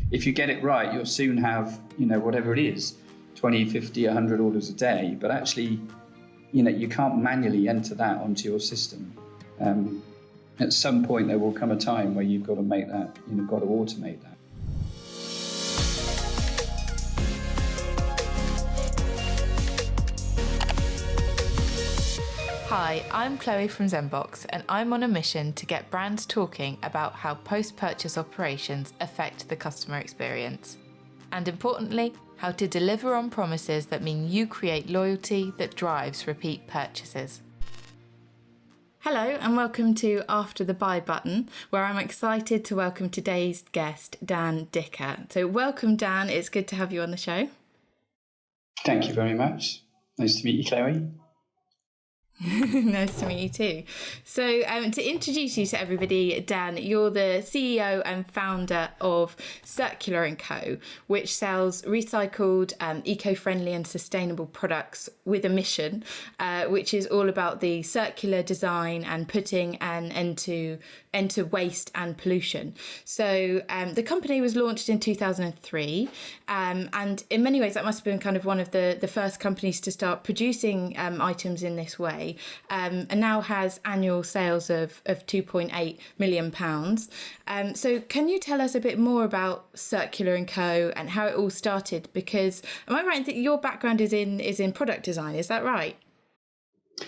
if you get it right, you'll soon have, whatever it is, 20, 50, 100 orders a day. But actually, you can't manually enter that onto your system. At some point, there will come a time where you've got to make that, got to automate that. Hi, I'm Chloe from Zenbox, and I'm on a mission to get brands talking about how post-purchase operations affect the customer experience. And importantly, how to deliver on promises that mean you create loyalty that drives repeat purchases. Hello and welcome to After the Buy button, where I'm excited to welcome today's guest, Dan Dicker. So welcome, Dan. It's good to have you on the show. Thank you very much. Nice to meet you, Chloe. Nice to meet you too. So to introduce you to everybody, Dan, you're the CEO and founder of Circular & Co, which sells recycled, eco-friendly and sustainable products with a mission, which is all about the circular design and putting an end to waste and pollution. So the company was launched in 2003, and in many ways that must have been kind of one of the first companies to start producing items in this way. And now has annual sales of £2.8 million. So can you tell us a bit more about Circular & Co and how it all started? Because am I right that your background is in product design? Is that right?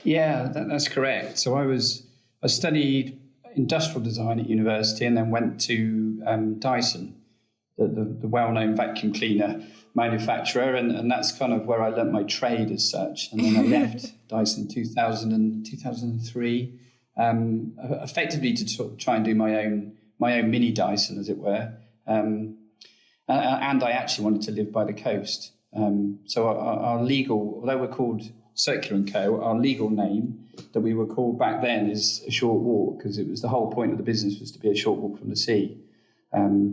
Yeah, that's correct. So I studied industrial design at university and then went to Dyson, the well-known vacuum cleaner manufacturer, and that's kind of where I learnt my trade as such. And then I left Dyson in 2003, effectively to try and do my own mini Dyson, as it were. And I actually wanted to live by the coast. So our legal, although we're called Circular & Co, our legal name that we were called back then is A Short Walk, because it was the whole point of the business was to be a short walk from the sea.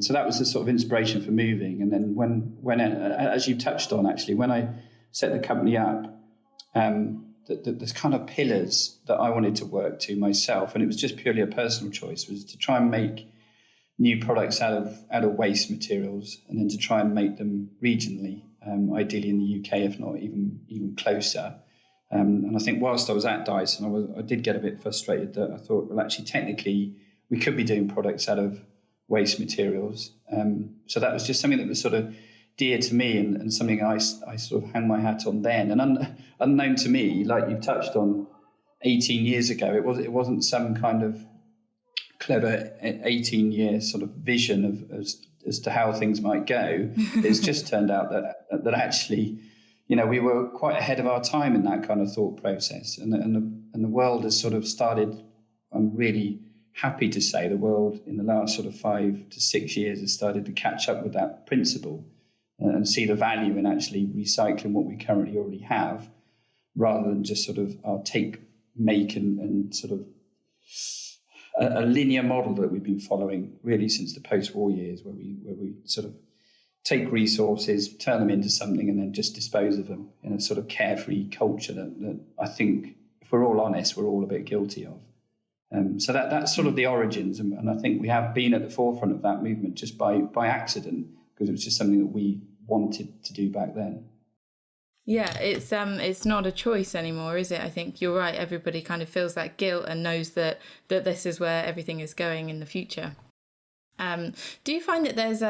So that was the sort of inspiration for moving. And then when as you touched on, actually, when I set the company up, the kind of pillars that I wanted to work to myself, and it was just purely a personal choice, was to try and make new products out of waste materials, and then to try and make them regionally, ideally in the UK, if not even closer. And I think whilst I was at Dyson, I did get a bit frustrated that I thought, well, actually, technically, we could be doing products out of waste materials. So that was just something that was sort of dear to me and something I sort of hung my hat on then. And unknown to me, like you've touched on, 18 years ago, it wasn't some kind of clever 18-year sort of vision as to how things might go. It's just turned out that actually, we were quite ahead of our time in that kind of thought process, and the world has sort of started. I'm really happy to say the world in the last sort of 5 to 6 years has started to catch up with that principle and see the value in actually recycling what we currently already have, rather than just sort of our make and sort of a linear model that we've been following really since the post-war years, where we sort of take resources, turn them into something, and then just dispose of them in a sort of carefree culture that I think, if we're all honest, we're all a bit guilty of. So that's sort of the origins, and I think we have been at the forefront of that movement just by accident, because it was just something that we wanted to do back then. Yeah, it's not a choice anymore, is it? I think you're right. Everybody kind of feels that guilt and knows that this is where everything is going in the future. Do you find that there's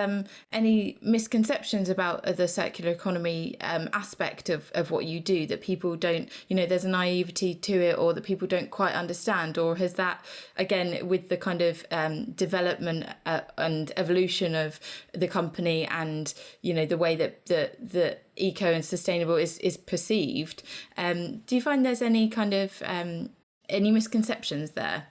any misconceptions about the circular economy aspect of what you do, that people don't, there's a naivety to it, or that people don't quite understand? Or has that, again, with the kind of development and evolution of the company and, the way that the eco and sustainable is perceived, do you find there's any kind of any misconceptions there?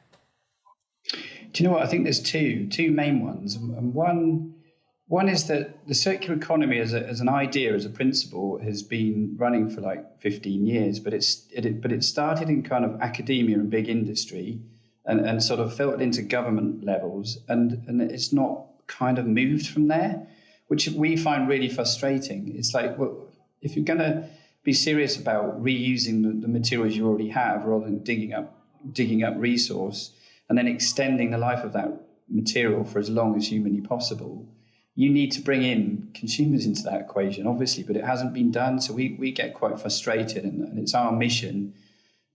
Do you know what? I think there's two main ones, and one is that the circular economy as an idea, as a principle, has been running for like 15 years, but it started in kind of academia and big industry, and sort of filtered into government levels, and it's not kind of moved from there, which we find really frustrating. It's like, well, if you're going to be serious about reusing the materials you already have, rather than digging up resource and then extending the life of that material for as long as humanly possible, you need to bring in consumers into that equation, obviously, but it hasn't been done. So we get quite frustrated, and it's our mission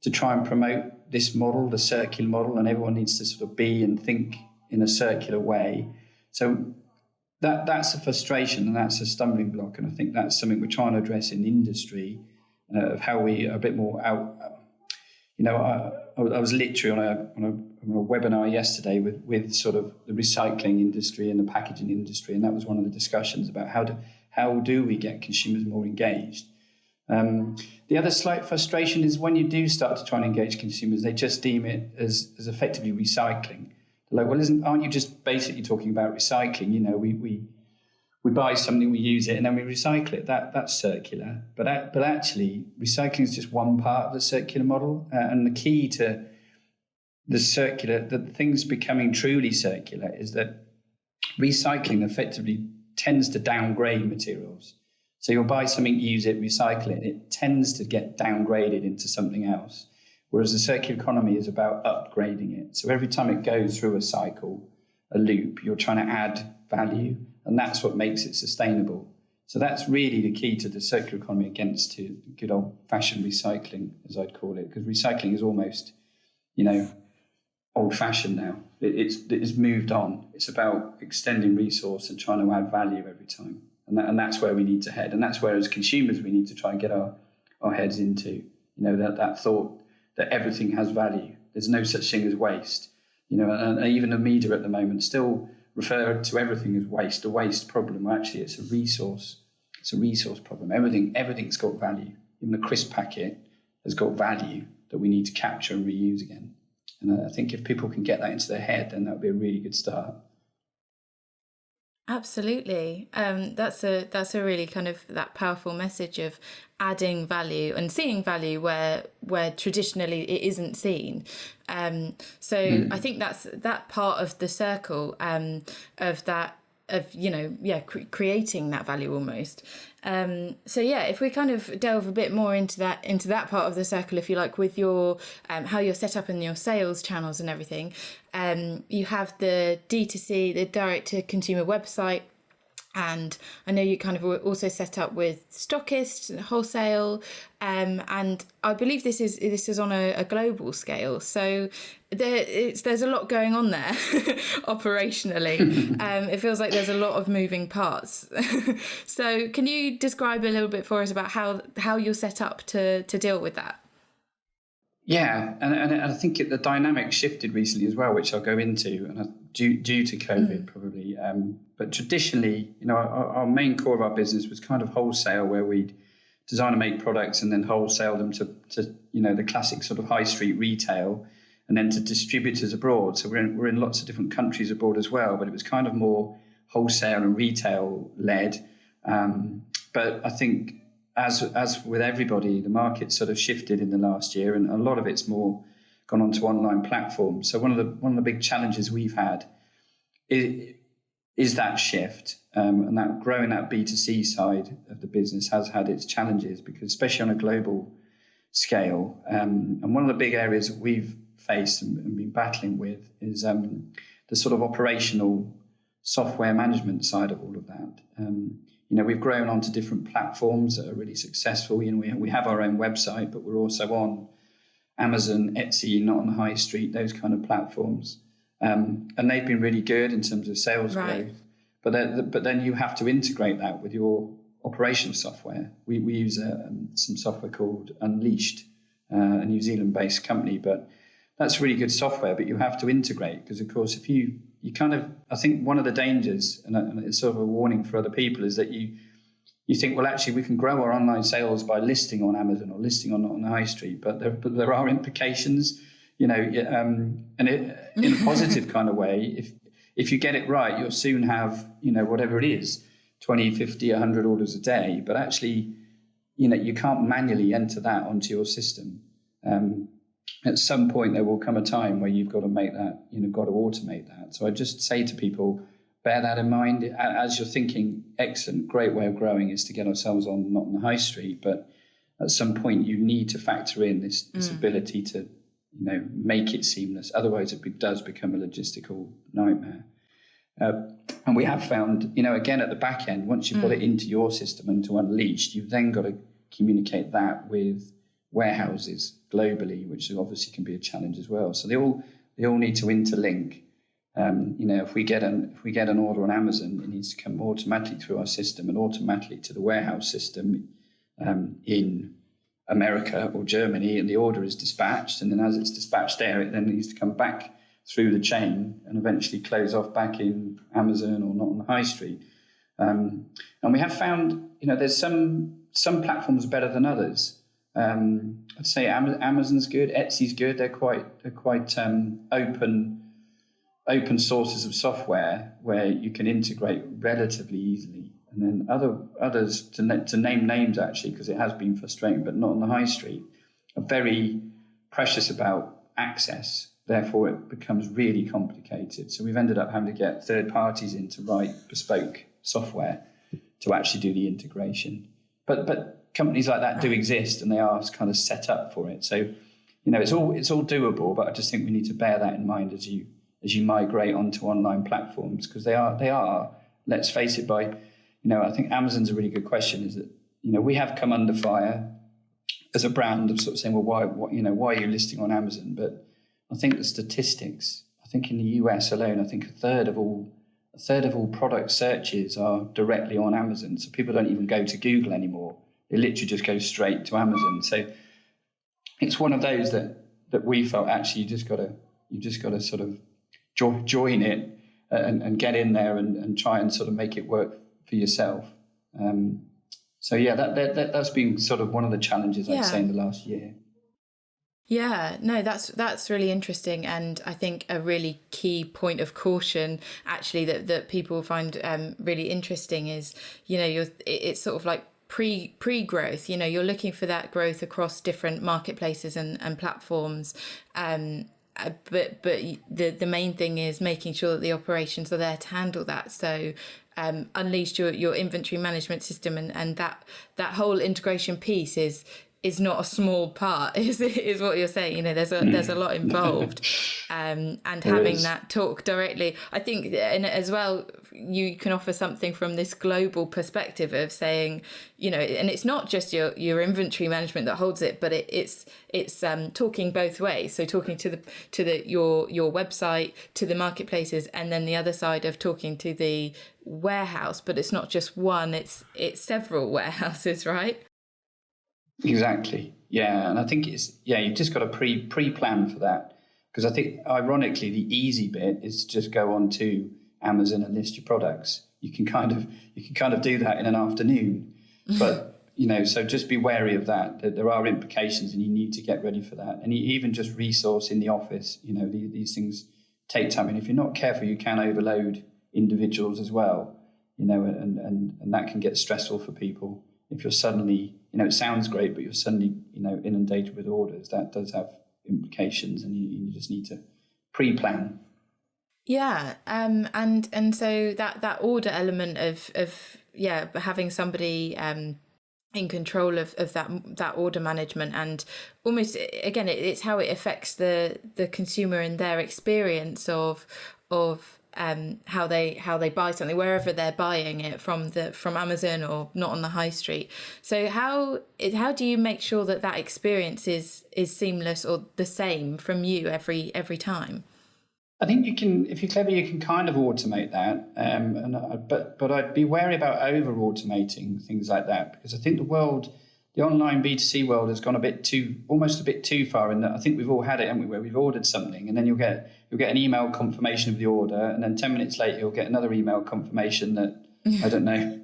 to try and promote this model, the circular model, and everyone needs to sort of be and think in a circular way. So that's a frustration, and that's a stumbling block, and I think that's something we're trying to address in the industry, of how we are a bit more out. I was literally on a webinar yesterday with sort of the recycling industry and the packaging industry, and that was one of the discussions about how do we get consumers more engaged. The other slight frustration is when you do start to try and engage consumers, they just deem it as effectively recycling. They're like, well, aren't you just basically talking about recycling? We buy something, we use it, and then we recycle it. That's circular. But actually, recycling is just one part of the circular model. And the key to the things becoming truly circular is that recycling effectively tends to downgrade materials. So you'll buy something, use it, recycle it. It tends to get downgraded into something else. Whereas the circular economy is about upgrading it. So every time it goes through a cycle, a loop, you're trying to add value. And that's what makes it sustainable. So that's really the key to the circular economy against to good old-fashioned recycling, as I'd call it, because recycling is almost, old-fashioned now. It's moved on. It's about extending resource and trying to add value every time. And that's where we need to head. And that's where, as consumers, we need to try and get our heads into, that thought that everything has value. There's no such thing as waste. And even the media at the moment still refer to everything as waste, a waste problem. Actually, it's a resource. It's a resource problem. Everything's got value. Even a crisp packet has got value that we need to capture and reuse again. And I think if people can get that into their head, then that would be a really good start. Absolutely. That's a really kind of that powerful message of adding value and seeing value where traditionally it isn't seen. I think that's that part of the circle of that creating that value almost. If we kind of delve a bit more into that part of the circle, if you like, with your how you're set up in your sales channels and everything, you have the D2C, the direct to consumer website. And I know you kind of also set up with stockists, wholesale, and I believe this is on a global scale. So there's a lot going on there operationally. It feels like there's a lot of moving parts. So can you describe a little bit for us about how you're set up to deal with that? Yeah, and I think the dynamic shifted recently as well, which I'll go into, and due to COVID probably. But traditionally, our main core of our business was kind of wholesale, where we'd design and make products and then wholesale them to the classic sort of high street retail, and then to distributors abroad. So we're in lots of different countries abroad as well, but it was kind of more wholesale and retail led. But I think, as with everybody, the market sort of shifted in the last year, and a lot of it's more gone onto online platforms. So one of the big challenges we've had is that shift, and that growing that B2C side of the business has had its challenges, because especially on a global scale, and one of the big areas that we've faced and been battling with is the sort of operational software management side of all of that. We've grown onto different platforms that are really successful. We have our own website, but we're also on Amazon, Etsy, not on the high street, those kind of platforms. And they've been really good in terms of sales growth. But then you have to integrate that with your operational software. We use some software called Unleashed, a New Zealand-based company, but that's really good software. But you have to integrate, because, of course, if you kind of, I think one of the dangers, and it's sort of a warning for other people, is that you think, well, actually, we can grow our online sales by listing on Amazon or listing on the high street, but there are implications, and in a positive kind of way. If you get it right, you'll soon have, whatever it is, 20, 50, 100 orders a day. But actually, you can't manually enter that onto your system. At some point, there will come a time where you've got to make that, got to automate that. So I just say to people, bear that in mind as you're thinking. Excellent, great way of growing is to get ourselves not on the high street, but at some point you need to factor in this ability to, make it seamless. Otherwise, it does become a logistical nightmare. And we have found, again, at the back end, once you've got it into your system and to Unleashed, you've then got to communicate that with warehouses globally, which obviously can be a challenge as well. So they all need to interlink. If we get an order on Amazon, it needs to come automatically through our system and automatically to the warehouse system in America or Germany, and the order is dispatched. And then as it's dispatched there, it then needs to come back through the chain and eventually close off back in Amazon or not on the high street. And we have found, there's some platforms better than others. I'd say Amazon's good, Etsy's good. They're quite open sources of software where you can integrate relatively easily. And then others, to name names actually, because it has been frustrating, but not on the high street, are very precious about access. Therefore, it becomes really complicated. So we've ended up having to get third parties in to write bespoke software to actually do the integration. But companies like that do exist, and they are kind of set up for it. So, it's all doable. But I just think we need to bear that in mind as you migrate onto online platforms, because they are. Let's face it. I think Amazon's a really good question. Is that we have come under fire as a brand of sort of saying, well, why are you listing on Amazon? But I think the statistics. I think in the US alone, I think a third of all product searches are directly on Amazon. So people don't even go to Google anymore. They literally just go straight to Amazon. So it's one of those that we felt actually you just got to sort of join it and get in there and try and sort of make it work for yourself. So yeah, that's been sort of one of the challenges I'd say in the last year. Yeah, no, that's really interesting, and I think a really key point of caution actually that people find really interesting is it's sort of like pre-growth. You're looking for that growth across different marketplaces and platforms. But the main thing is making sure that the operations are there to handle that. So Unleashed your inventory management system and that whole integration piece is not a small part, is what you're saying. There's a lot involved, and having that talk directly, I think, and as well, you can offer something from this global perspective of saying, and it's not just your inventory management that holds it, but it's talking both ways. So talking to your website, to the marketplaces, and then the other side of talking to the warehouse. But it's not just one; it's several warehouses, right? Exactly. Yeah. And I think you've just got to pre-plan for that. Because I think, ironically, the easy bit is to just go on to Amazon and list your products. You can kind of do that in an afternoon. But, so just be wary of that there are implications and you need to get ready for that. And even just resource in the office, these things take time. And if you're not careful, you can overload individuals as well, and that can get stressful for people. If you're suddenly, it sounds great, but you're suddenly, inundated with orders, that does have implications, and you just need to pre-plan. Yeah, and so that order element of having somebody in control of that order management, and almost again it's how it affects the consumer and their experience of how they buy something wherever they're buying it from Amazon or not on the high street. So how do you make sure that experience is seamless or the same from you every time? I think you can, if you're clever, you can kind of automate that, but I'd be wary about over automating things like that, because I think the online B2C world has gone almost a bit too far, in that I think we've all had it, haven't we, where we've ordered something and then you'll get an email confirmation of the order, and then 10 minutes later you'll get another email confirmation that, I don't know,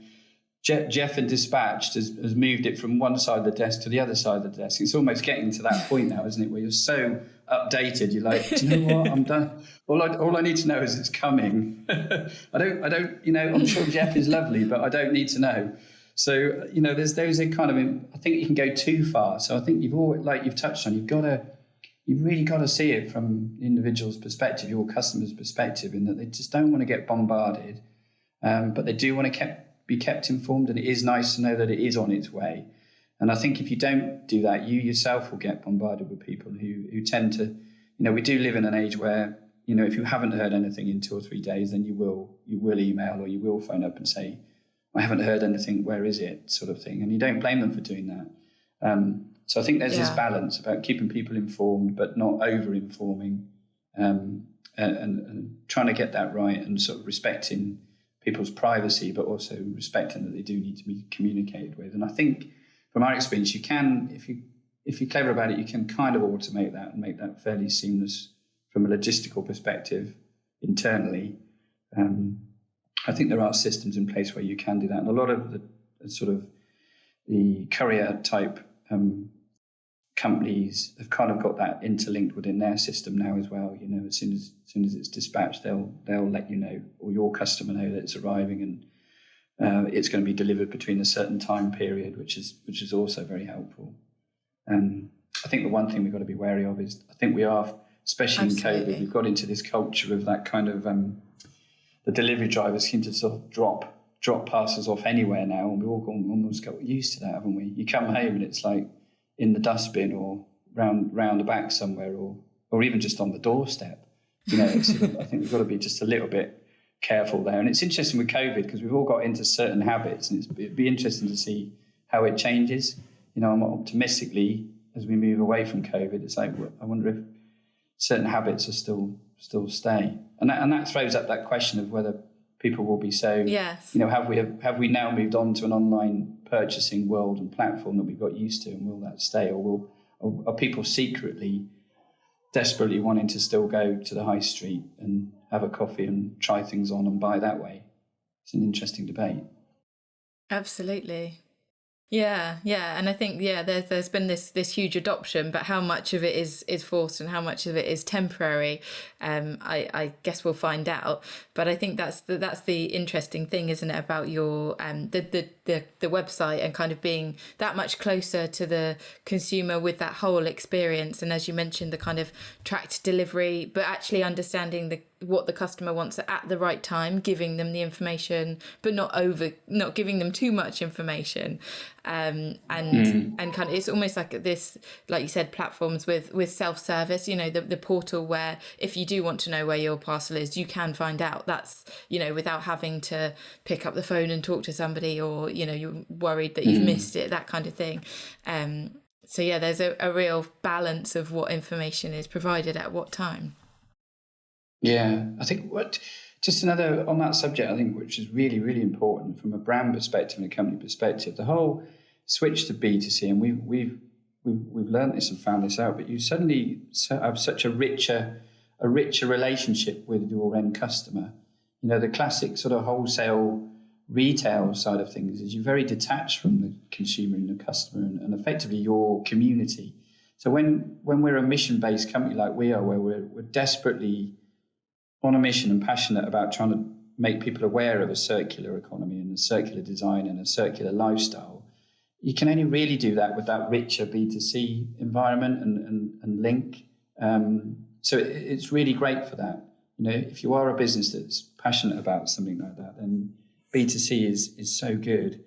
Jeff in Dispatched has moved it from one side of the desk to the other side of the desk. It's almost getting to that point now, isn't it, where you're so updated, you're like, do you know what, I'm done. All I need to know is it's coming. I don't, I'm sure Jeff is lovely, but I don't need to know. So, there's those kind of, I think you can go too far. So I think you've touched on, you've really got to see it from the individual's perspective, your customer's perspective, in that they just don't want to get bombarded, but they do want to be kept informed, and it is nice to know that it is on its way. And I think if you don't do that, you yourself will get bombarded with people who tend to, we do live in an age where if you haven't heard anything in 2 or 3 days, then you will email or you will phone up and say, I haven't heard anything, where is it, sort of thing. And you don't blame them for doing that. So I think there's this balance about keeping people informed, but not over-informing, and trying to get that right, and sort of respecting people's privacy, but also respecting that they do need to be communicated with. And I think from our experience, you can, if you're clever about it, you can kind of automate that and make that fairly seamless from a logistical perspective internally. I think there are systems in place where you can do that. And a lot of the sort of the courier type companies have kind of got that interlinked within their system now as well. As soon as it's dispatched, they'll let you know, or your customer know, that it's arriving, and it's going to be delivered between a certain time period, which is also very helpful. I think the one thing we've got to be wary of is, I think we are, especially Absolutely. in COVID, we've got into this culture of that kind of the delivery drivers seem to sort of drop parcels off anywhere now, and we've all almost got used to that, haven't we? You come home and it's like in the dustbin or round the back somewhere, or even just on the doorstep. It's sort of, I think we've got to be just a little bit careful there. And it's interesting with COVID, because we've all got into certain habits, and it'd be interesting to see how it changes. I'm optimistically, as we move away from COVID, it's like, I wonder if certain habits are still stay, and that throws up that question of whether people will be so. Yes. Have we now moved on to an online purchasing world and platform that we've got used to, and will that stay, or are people secretly, desperately wanting to still go to the high street and have a coffee and try things on and buy that way? It's an interesting debate. Absolutely. Yeah, and I think there's been this huge adoption, but how much of it is forced and how much of it is temporary, I guess we'll find out. But I think that's the interesting thing, isn't it, about your the website, and kind of being that much closer to the consumer with that whole experience. And as you mentioned, the kind of tracked delivery, but actually understanding what the customer wants at the right time, giving them the information, but not giving them too much information, and kind of, it's almost like this, like you said, platforms with self-service. The portal where if you do want to know where your parcel is, you can find out. That's without having to pick up the phone and talk to somebody, or you're worried that you've missed it, that kind of thing. So there's a real balance of what information is provided at what time. Yeah, I think just another on that subject, I think, which is really, really important from a brand perspective and a company perspective, the whole switch to B2C, and we've learned this and found this out, but you suddenly have such a richer relationship with your end customer. The classic sort of wholesale retail side of things is you're very detached from the consumer and the customer, and effectively your community. So when we're a mission-based company like we are, where we're desperately on a mission and passionate about trying to make people aware of a circular economy and a circular design and a circular lifestyle, you can only really do that with that richer B2C environment and link. So it's really great for that. If you are a business that's passionate about something like that, then B2C is so good.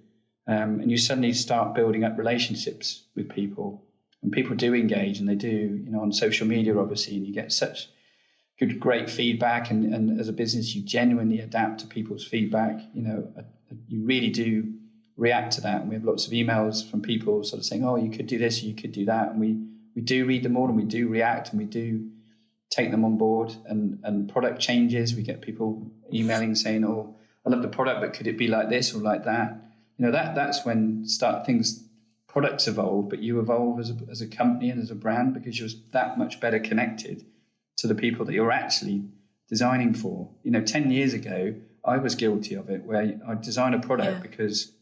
And you suddenly start building up relationships with people, and people do engage, and they do, on social media, obviously, and you get such great feedback, and as a business you genuinely adapt to people's feedback. You really do react to that, and we have lots of emails from people sort of saying, oh, you could do this, you could do that, and we do read them all, and we do react, and we do take them on board. And product changes, we get people emailing saying, oh, I love the product, but could it be like this or like that? That's when products evolve, but you evolve as a company and as a brand, because you're that much better connected to the people that you're actually designing for. 10 years ago, I was guilty of it, where I'd design a product because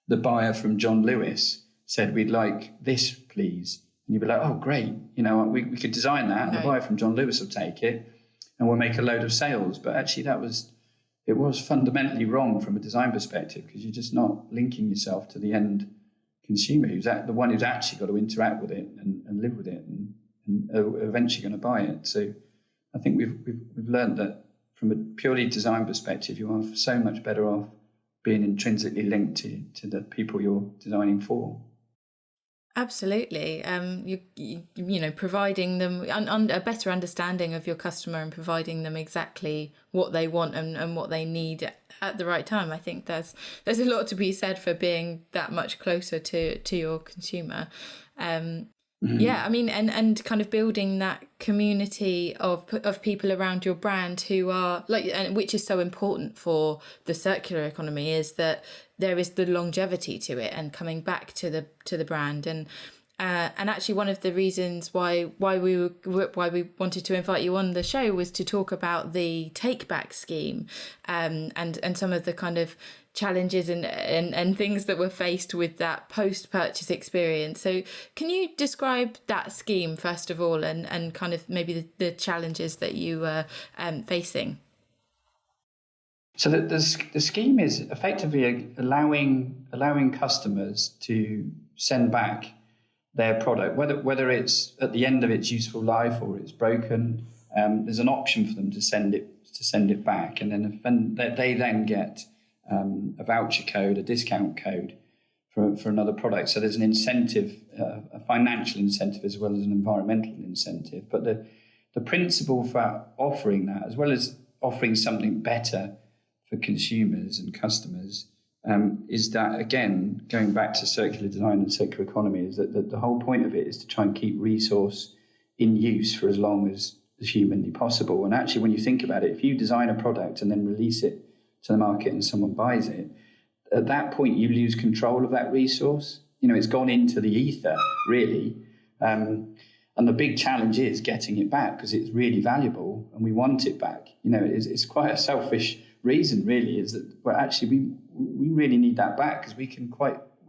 the buyer from John Lewis said, we'd like this, please. And you'd be like, oh, great. We could design that, and the buyer from John Lewis will take it, and we'll make a load of sales. But actually it was fundamentally wrong from a design perspective, because you're just not linking yourself to the end consumer, who's the one who's actually got to interact with it and live with it and eventually going to buy it. So I think we've learned that from a purely design perspective, you are so much better off being intrinsically linked to the people you're designing for. Absolutely. You know, providing them a better understanding of your customer and providing them exactly what they want and what they need at the right time. I think there's a lot to be said for being that much closer to your consumer. Yeah, I mean, and kind of building that community of people around your brand who are like, and which is so important for the circular economy, is that there is the longevity to it and coming back to the brand. And actually, one of the reasons why we wanted to invite you on the show was to talk about the take back scheme, and some of the kind of challenges and things that were faced with that post purchase experience. So, can you describe that scheme first of all, and kind of maybe the challenges that you were facing? So the scheme is effectively allowing customers to send back their product, whether it's at the end of its useful life or it's broken. There's an option for them to send it back, and then they then get a voucher code, a discount code for another product. So there's an incentive, a financial incentive as well as an environmental incentive. But the principle for offering that, as well as offering something better for consumers and customers, is that, again, going back to circular design and circular economy, is that the whole point of it is to try and keep resource in use for as long as humanly possible. And actually, when you think about it, if you design a product and then release it to the market and someone buys it, at that point you lose control of that resource. You know, it's gone into the ether, really. And the big challenge is getting it back, because it's really valuable and we want it back. You know, it's quite a selfish reason, really, is that, well, actually we really need that back, because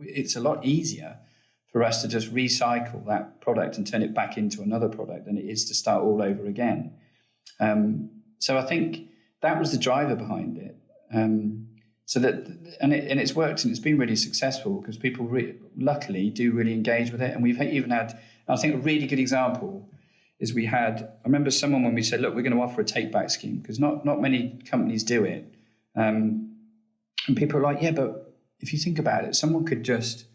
it's a lot easier for us to just recycle that product and turn it back into another product than it is to start all over again. So I think that was the driver behind it. So that, and it's worked, and it's been really successful, because people luckily do really engage with it. And we've even had, I think, a really good example is I remember someone, when we said, look, we're going to offer a take back scheme, because not many companies do it. And people are like, yeah, but if you think about it, someone could just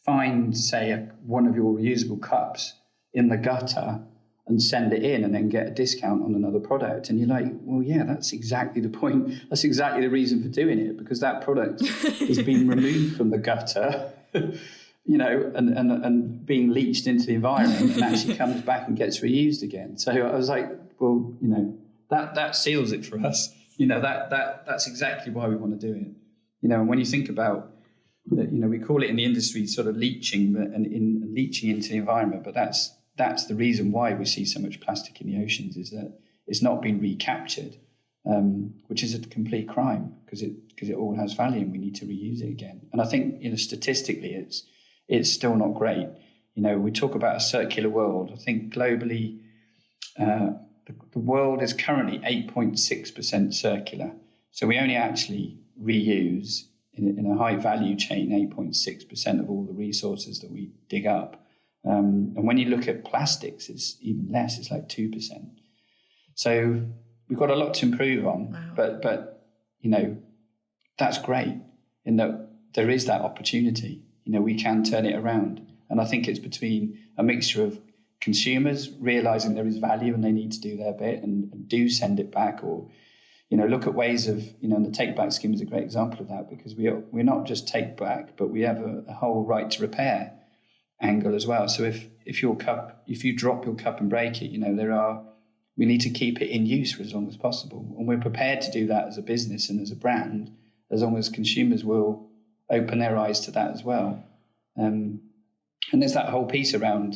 find, say, one of your reusable cups in the gutter and send it in and then get a discount on another product. And you're like, well, yeah, that's exactly the point. That's exactly the reason for doing it, because that product is being removed from the gutter, you know, and being leached into the environment, and actually comes back and gets reused again. So I was like, well, you know, that seals it for us. You know, that's exactly why we want to do it. You know, and when you think about, you know, we call it in the industry sort of leaching, and leaching into the environment, but that's the reason why we see so much plastic in the oceans, is that it's not been recaptured, which is a complete crime, because it all has value and we need to reuse it again. And I think, you know, statistically, it's still not great. You know, we talk about a circular world. I think globally, the world is currently 8.6% circular. So we only actually reuse in a high value chain 8.6% of all the resources that we dig up. And when you look at plastics, it's even less. It's like 2%. So we've got a lot to improve on. Wow. But you know, that's great in that there is that opportunity. You know, we can turn it around. And I think it's between a mixture of consumers realizing there is value and they need to do their bit and do send it back, or, you know, look at ways of, you know, and the take back scheme is a great example of that, because we're not just take back, but we have a whole right to repair angle as well. So if you drop your cup and break it, you know, we need to keep it in use for as long as possible. And we're prepared to do that as a business and as a brand, as long as consumers will open their eyes to that as well. And there's that whole piece around,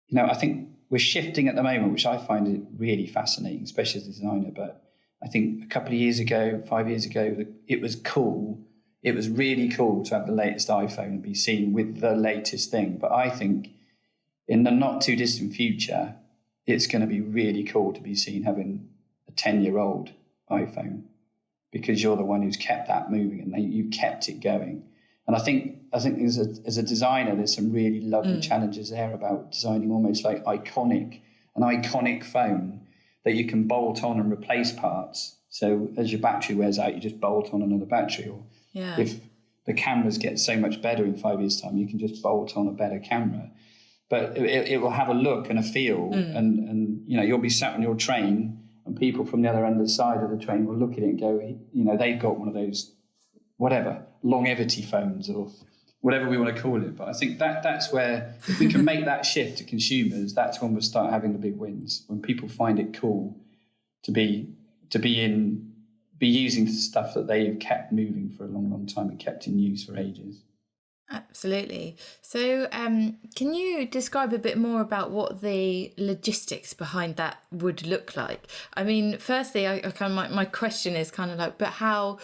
you know, I think we're shifting at the moment, which I find it really fascinating, especially as a designer. But I think a couple of years ago, 5 years ago, it was cool. It was really cool to have the latest iPhone and be seen with the latest thing. But I think in the not too distant future, it's going to be really cool to be seen having a 10-year-old iPhone, because you're the one who's kept that moving and you've kept it going. And I think as a designer, there's some really lovely challenges there about designing almost like an iconic phone that you can bolt on and replace parts. So as your battery wears out, you just bolt on another battery. Or the cameras get so much better in 5 years' time. You can just bolt on a better camera, but it will have a look and a feel, and you'll be sat on your train, and people from the other end of the side of the train will look at it and go, they've got one of those whatever longevity phones or whatever we want to call it. But I think that's where, if we can make that shift to consumers, that's when we'll start having the big wins. When people find it cool to be using stuff that they've kept moving for a long, long time and kept in use for ages. Absolutely. So can you describe a bit more about what the logistics behind that would look like? I mean, firstly, my question is kind of like, but how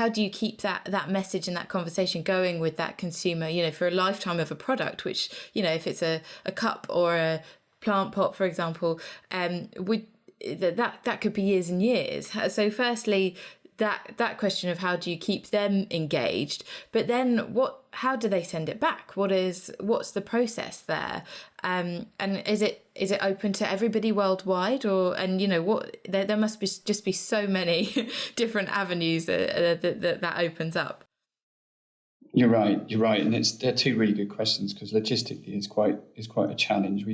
do you keep that message and that conversation going with that consumer, for a lifetime of a product, which, if it's a cup or a plant pot, for example, that could be years and years. So firstly, that question of how do you keep them engaged, but then how do they send it back? What's the process there? And is it open to everybody worldwide, there must be so many different avenues that opens up. You're right, and they're two really good questions, because logistically is quite a challenge.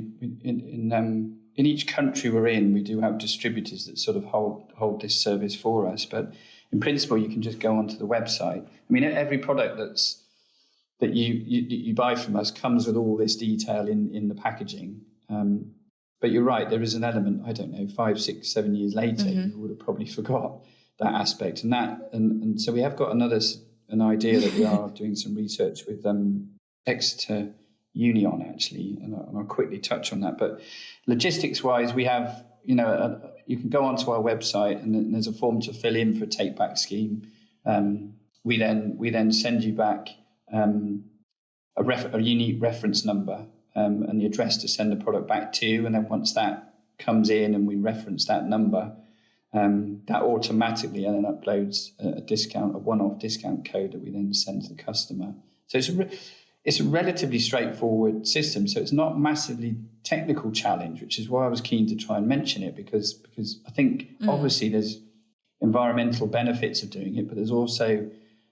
In each country we're in, we do have distributors that sort of hold this service for us, but in principle, you can just go onto the website. I mean, every product that you buy from us comes with all this detail in the packaging. But you're right, there is an element, I don't know, 5, 6, 7 years later, you would have probably forgot that aspect. And so we have got an idea that we are doing some research with Exeter Union, actually, and I'll quickly touch on that. But logistics-wise, we have, you can go onto our website and there's a form to fill in for a take-back scheme. We then send you back a unique reference number and the address to send the product back to. And then once that comes in and we reference that number, that automatically then uploads a one-off discount code that we then send to the customer. So it's a relatively straightforward system. So it's not massively technical challenge, which is why I was keen to try and mention it, because I think obviously there's environmental benefits of doing it, but there's also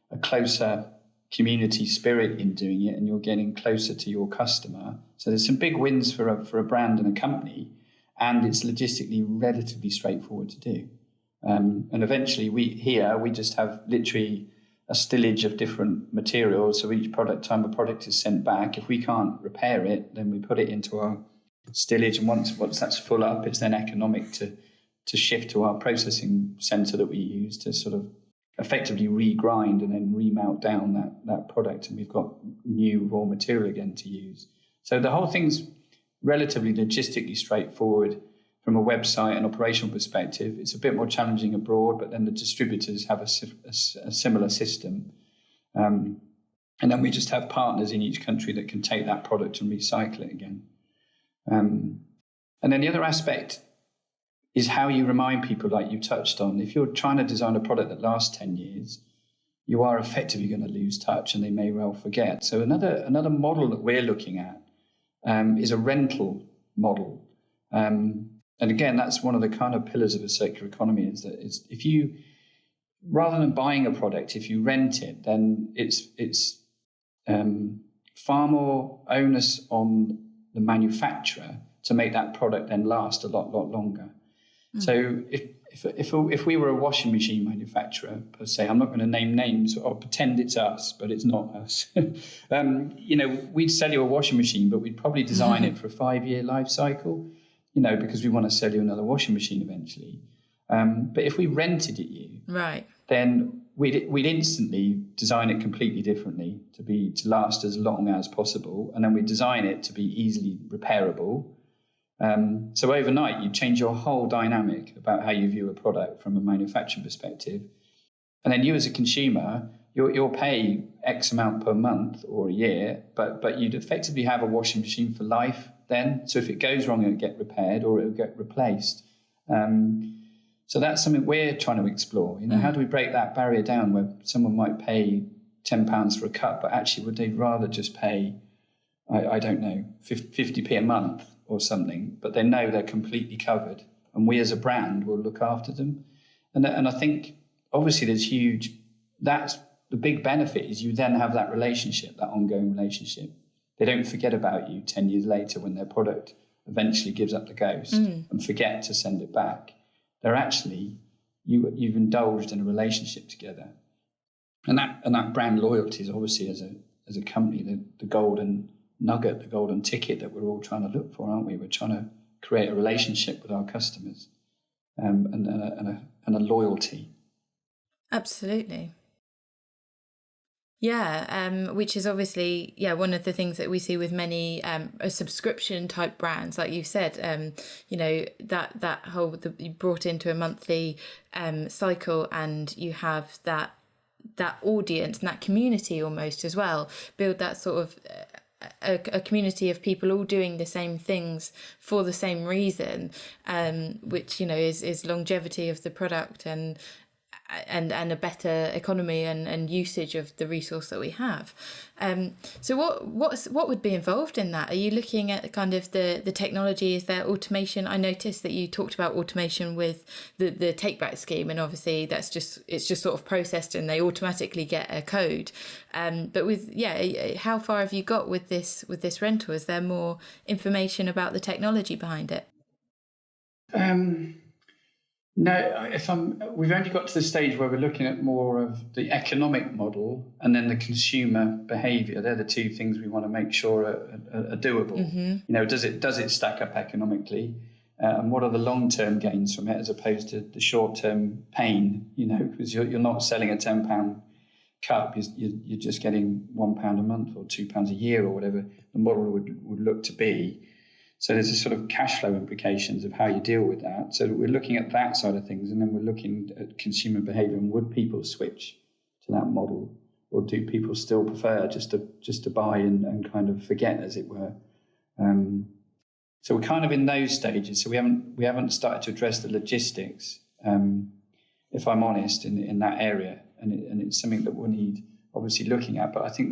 a closer community spirit in doing it, and you're getting closer to your customer. So there's some big wins for a brand and a company, and it's logistically relatively straightforward to do. And eventually we just have literally a stillage of different materials. So each time a product is sent back, if we can't repair it, then we put it into our stillage. And once that's full up, it's then economic to shift to our processing center that we use to sort of effectively regrind and then remelt down that product. And we've got new raw material again to use. So the whole thing's relatively logistically straightforward from a website and operational perspective. It's a bit more challenging abroad, but then the distributors have a similar system. And then we just have partners in each country that can take that product and recycle it again. And then the other aspect is how you remind people, like you touched on. If you're trying to design a product that lasts 10 years, you are effectively going to lose touch and they may well forget. So another model that we're looking at is a rental model. And again, that's one of the kind of pillars of a circular economy, is that if you, rather than buying a product, if you rent it, then it's far more onus on the manufacturer to make that product then last a lot longer. So if we were a washing machine manufacturer, per se, I'm not going to name names or pretend it's us, but it's not us. We'd sell you a washing machine, but we'd probably design it for a 5-year life cycle, because we want to sell you another washing machine eventually. But if we rented it you, right, then we'd instantly design it completely differently to last as long as possible, and then we design it to be easily repairable. So overnight, you change your whole dynamic about how you view a product from a manufacturing perspective. And then you as a consumer, you'll pay X amount per month or a year, but you'd effectively have a washing machine for life then. So if it goes wrong, it'll get repaired or it'll get replaced. So that's something we're trying to explore. How do we break that barrier down where someone might pay £10 for a cup, but actually would they rather just pay, I don't know, 50p a month or something, but they know they're completely covered, and we as a brand will look after them. And I think obviously that's the big benefit is you then have that relationship, that ongoing relationship. They don't forget about you 10 years later when their product eventually gives up the ghost and forget to send it back. They're actually, you've indulged in a relationship together. And that brand loyalty is obviously, as a company, the golden nugget, the golden ticket that we're all trying to look for, aren't we? We're trying to create a relationship with our customers and a loyalty. Absolutely. Yeah, which is obviously, one of the things that we see with many subscription type brands, like you said, that whole, you brought into a monthly cycle, and you have that audience and that community almost as well, build that sort of a community of people all doing the same things for the same reason, which is longevity of the product and a better economy and usage of the resource that we have. So what would be involved in that? Are you looking at kind of the technology? Is there automation? I noticed that you talked about automation with the take back scheme, and obviously it's just sort of processed and they automatically get a code. But how far have you got with this rental? Is there more information about the technology behind it? No, we've only got to the stage where we're looking at more of the economic model and then the consumer behaviour. They're the two things we want to make sure are doable. Mm-hmm. Does it stack up economically, and what are the long-term gains from it as opposed to the short-term pain? Because you're not selling a £10 cup, you're just getting £1 a month or £2 a year or whatever the model would look to be. So there's a sort of cash flow implications of how you deal with that. So we're looking at that side of things, and then we're looking at consumer behaviour, and would people switch to that model, or do people still prefer just to buy and kind of forget, as it were? So we're kind of in those stages. So we haven't started to address the logistics, if I'm honest, in that area, and it's something that we'll need obviously looking at. But I think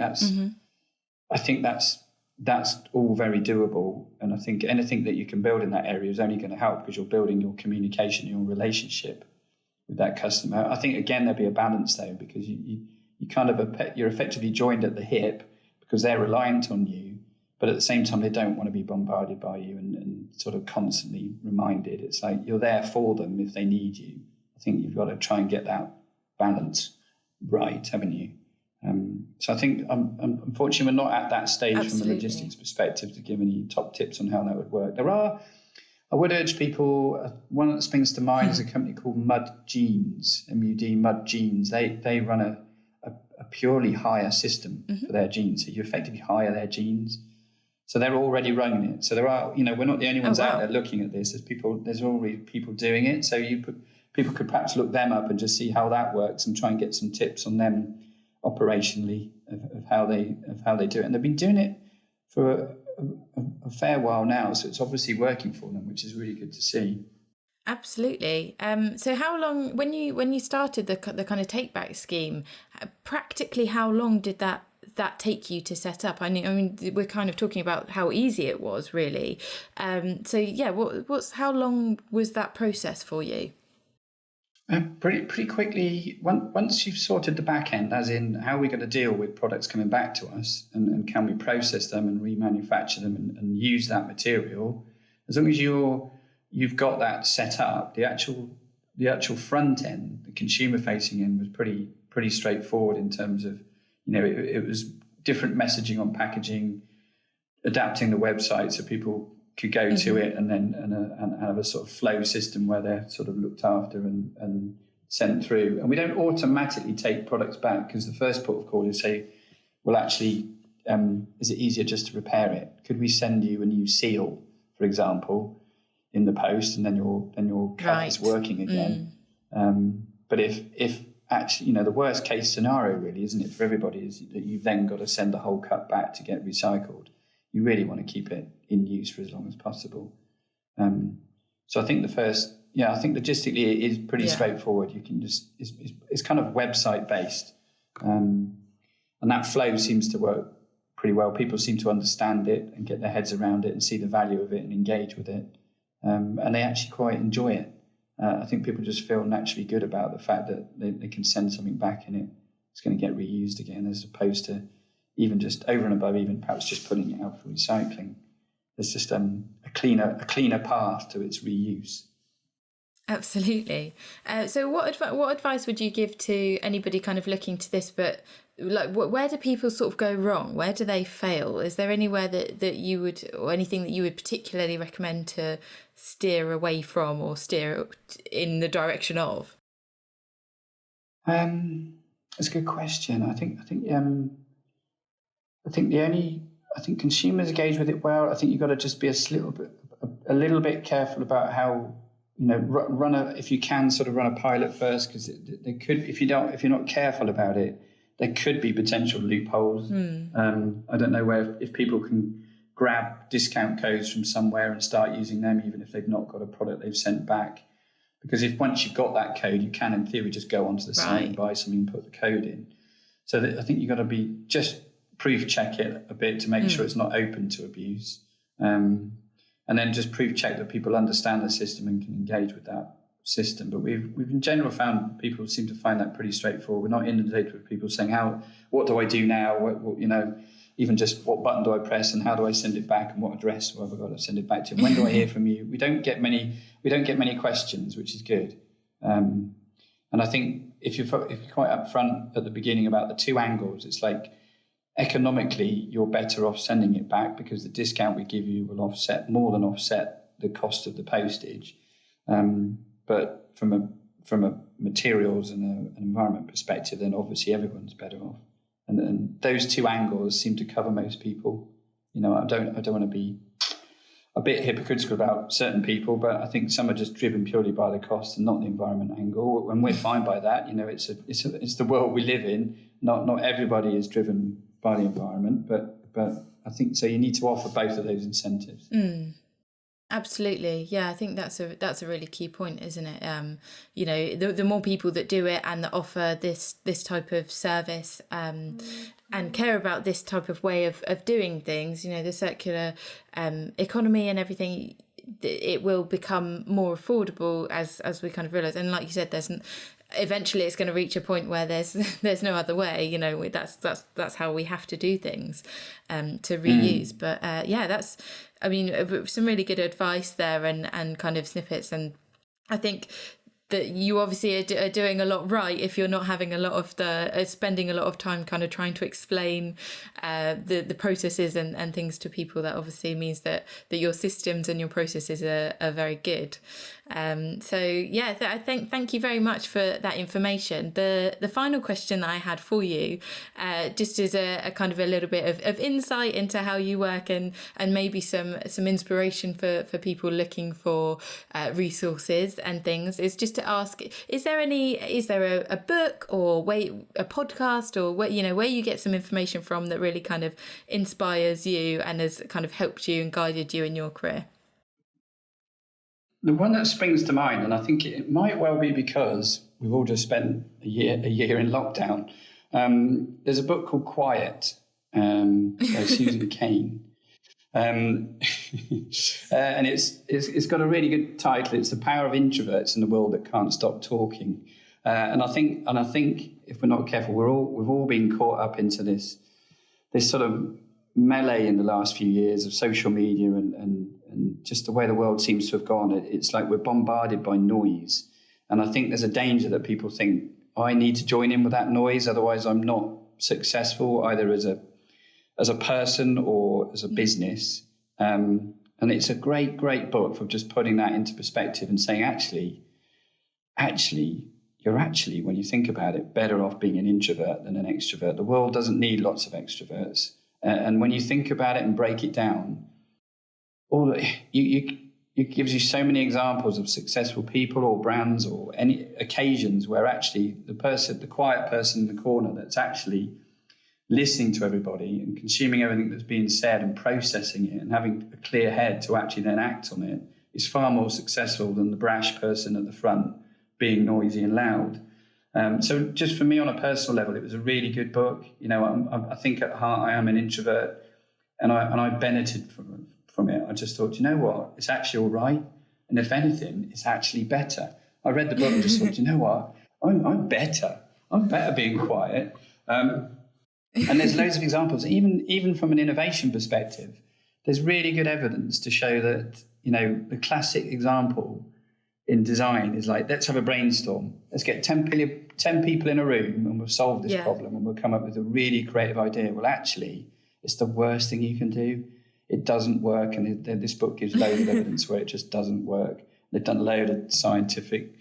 that's all very doable, and I think anything that you can build in that area is only going to help, because you're building your communication, your relationship with that customer. I think again there'll be a balance though, because you kind of you're effectively joined at the hip because they're reliant on you, but at the same time they don't want to be bombarded by you and sort of constantly reminded. It's like you're there for them if they need you. I think you've got to try and get that balance right, haven't you? So I think, unfortunately, we're not at that stage. Absolutely. From a logistics perspective to give any top tips on how that would work. I would urge people, one that springs to mind is a company called Mud Jeans, M-U-D, Mud Jeans. They run a purely hire system for their jeans. So you effectively hire their jeans. So they're already running it. So there are, we're not the only ones out there looking at this. There's already people doing it. So people could perhaps look them up and just see how that works and try and get some tips on them operationally of how they do it. And they've been doing it for a fair while now, so it's obviously working for them, which is really good to see. Absolutely. So how long, when you started the kind of take back scheme, practically how long did that take you to set up? I mean, we're kind of talking about how easy it was, really. How long was that process for you? Pretty quickly, once you've sorted the back end, as in how are we going to deal with products coming back to us, and can we process them and remanufacture them and use that material, as long as you've got that set up, the actual front end, the consumer facing end, was pretty straightforward in terms of, it was different messaging on packaging, adapting the website so people could go to it and have a sort of flow system where they're sort of looked after and sent through. And we don't automatically take products back, because the first port of call is say, well, actually, is it easier just to repair it? Could we send you a new seal, for example, in the post, and then your cut is working again? But if actually, the worst case scenario really, isn't it, for everybody, is that you've then got to send the whole cut back to get recycled. You really want to keep it in use for as long as possible. So I think I think logistically it is pretty straightforward. You can it's kind of website based, and that flow seems to work pretty well. People seem to understand it and get their heads around it and see the value of it and engage with it, and they actually quite enjoy it. I think people just feel naturally good about the fact that they can send something back and it it's going to get reused again, as opposed to even just over and above, even perhaps just putting it out for recycling. There's just a cleaner path to its reuse. Absolutely. So what advice would you give to anybody kind of looking to this, but like where do people sort of go wrong? Where do they fail? Is there anywhere that you would, or anything that you would particularly recommend to steer away from or steer in the direction of? That's a good question. I think consumers engage with it well. I think you've got to just be a little bit careful about how, if you can, sort of run a pilot first, because there could, if you're not careful about it, there could be potential loopholes. I don't know if people can grab discount codes from somewhere and start using them, even if they've not got a product they've sent back. Because if once you've got that code, you can, in theory, just go onto the site and buy something and put the code in. So I think you've got to just proof check it a bit to make sure it's not open to abuse. And then just proof check that people understand the system and can engage with that system. But we've in general found people seem to find that pretty straightforward. We're not inundated with people saying, what do I do now? What even just what button do I press and how do I send it back and what address have I got to send it back to? And when do I hear from you? We don't get many questions, which is good. And I think if you're quite upfront at the beginning about the two angles, it's like economically you're better off sending it back because the discount we give you will more than offset the cost of the postage. But from a materials and an environment perspective, then obviously everyone's better off. And those two angles seem to cover most people. I don't want to be a bit hypocritical about certain people, but I think some are just driven purely by the cost and not the environment angle. And we're fine by that. It's the world we live in. Not everybody is driven by the environment, but I think so. You need to offer both of those incentives. Absolutely. Yeah, I think that's a really key point, isn't it? The more people that do it and that offer this type of service and care about this type of way of doing things, the circular economy and everything, it will become more affordable as we kind of realise. And like you said, eventually it's going to reach a point where there's no other way. That's how we have to do things to reuse. But that's some really good advice there and kind of snippets. And I think that you obviously are doing a lot right if you're not having a lot of spending a lot of time kind of trying to explain the processes and things to people. That obviously means that your systems and your processes are very good. Thank you very much for that information. The final question that I had for you, just as a kind of a little bit of insight into how you work and maybe some inspiration for people looking for resources and things, is just to ask, is there a book or a podcast or where you get some information from that really kind of inspires you and has kind of helped you and guided you in your career? The one that springs to mind, and I think it might well be because we've all just spent a year in lockdown. There's a book called Quiet by Susan Cain. And it's got a really good title. It's The Power of Introverts in the World That Can't Stop Talking. And I think if we're not careful, we've all been caught up into this sort of melee in the last few years of social media and just the way the world seems to have gone. It's like we're bombarded by noise. And I think there's a danger that people think, I need to join in with that noise, otherwise I'm not successful either as a person or as a business. And it's a great book for just putting that into perspective and saying, actually, you're actually, when you think about it, better off being an introvert than an extrovert. The world doesn't need lots of extroverts. And when you think about it and break it down, it gives you so many examples of successful people or brands or any occasions where actually the quiet person in the corner that's actually listening to everybody and consuming everything that's being said and processing it and having a clear head to actually then act on it is far more successful than the brash person at the front being noisy and loud. So just for me on a personal level, it was a really good book. I think at heart I am an introvert and I benefited from it. I just thought, you know what, it's actually all right. And if anything, it's actually better. I read the book and just thought, you know what, I'm better. I'm better being quiet. And there's loads of examples, even from an innovation perspective. There's really good evidence to show that, the classic example in design is like, let's have a brainstorm. Let's get 10 people in a room and we'll solve this problem and we'll come up with a really creative idea. Well, actually, it's the worst thing you can do. It doesn't work. And this book gives loads of evidence where it just doesn't work. They've done a load of scientific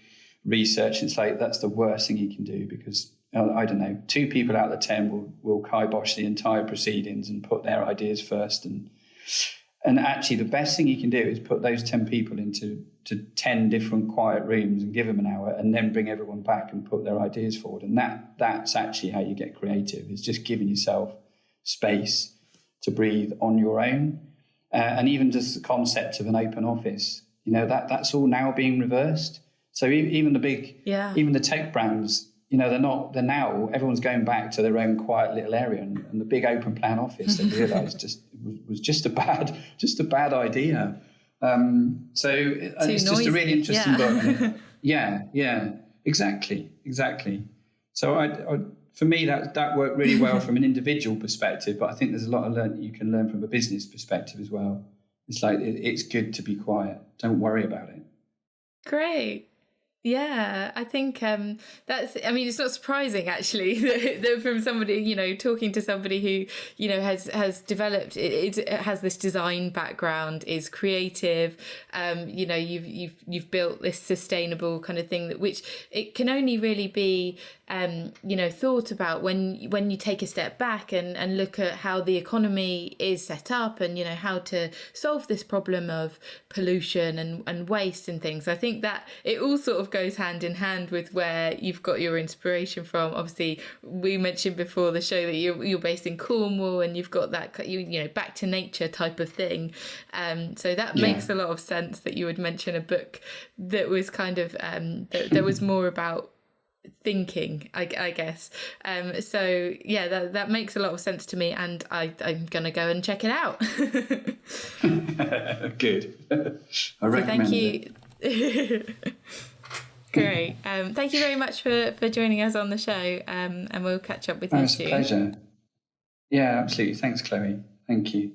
research. It's like, that's the worst thing you can do because, I don't know, 2 people out of the 10 will kibosh the entire proceedings and put their ideas first. And actually, the best thing you can do is put those 10 people into 10 different quiet rooms and give them an hour and then bring everyone back and put their ideas forward. And that's actually how you get creative. It's just giving yourself space to breathe on your own. And even just the concept of an open office, that's all now being reversed. So even the tech brands, they're now, everyone's going back to their own quiet little area, and the big open plan office, they realised was just a bad idea. So it's just a really interesting book. Yeah, exactly. So for me, that worked really well from an individual perspective, but I think there's a lot you can learn from a business perspective as well. It's like, it's good to be quiet. Don't worry about it. Great. Yeah, I think it's not surprising actually that from somebody, talking to somebody who, has developed, it has this design background, is creative, you've built this sustainable kind of thing which it can only really be, thought about when you take a step back and look at how the economy is set up and, how to solve this problem of pollution and waste and things. I think that it all sort of goes hand in hand with where you've got your inspiration from. Obviously, we mentioned before the show that you're based in Cornwall and you've got that, back to nature type of thing. So that makes a lot of sense that you would mention a book that was kind of, that was more about thinking, I guess. So yeah, that makes a lot of sense to me, and I'm gonna go and check it out. Good. I recommend it. Great. Thank you very much for joining us on the show, and we'll catch up with you soon. It's a pleasure. Yeah, absolutely. Thanks, Chloe. Thank you.